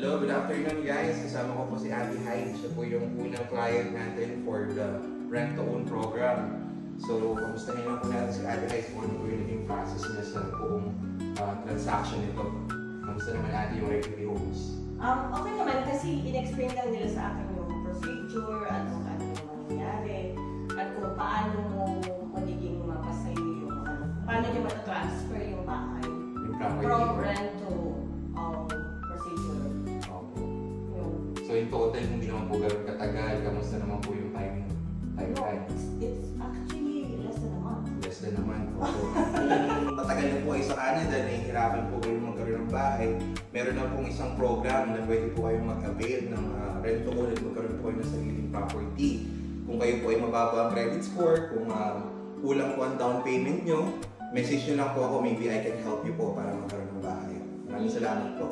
Hello, good afternoon guys. Kasama ko po si Ate Hyde. Siya po yung unang client natin for the rent-to-own program. So, kamustahin lang po natin si Ate Hyde kung ano po yung naging process niya sa buong transaction nito. Kamusta naman Ate yung Rectory Homes? Okay naman kasi in-explain lang nila sa akin yung procedure at kung ano yung mangyayari at kung paano mo magiging mapasay yung paano niya matatransfer yung bahay from rent to procedure. Okay. So in total, hindi naman po gano'n katagal. Kamusta naman po yung time time? It's actually less than a month. Less than a month. Matagal na po kayo sa Canada, nahihirapan po kayo magkaroon ng bahay. Meron na pong isang program na pwede po kayong mag-avail ng rent-to-own at magkaroon po kayo ng sariling property. Kung kayo po ay mababa ang credit score, kung kulang po ang down payment nyo, message nyo lang po ako, maybe I can help you po para magkaroon ng bahay. Maraming salamat po.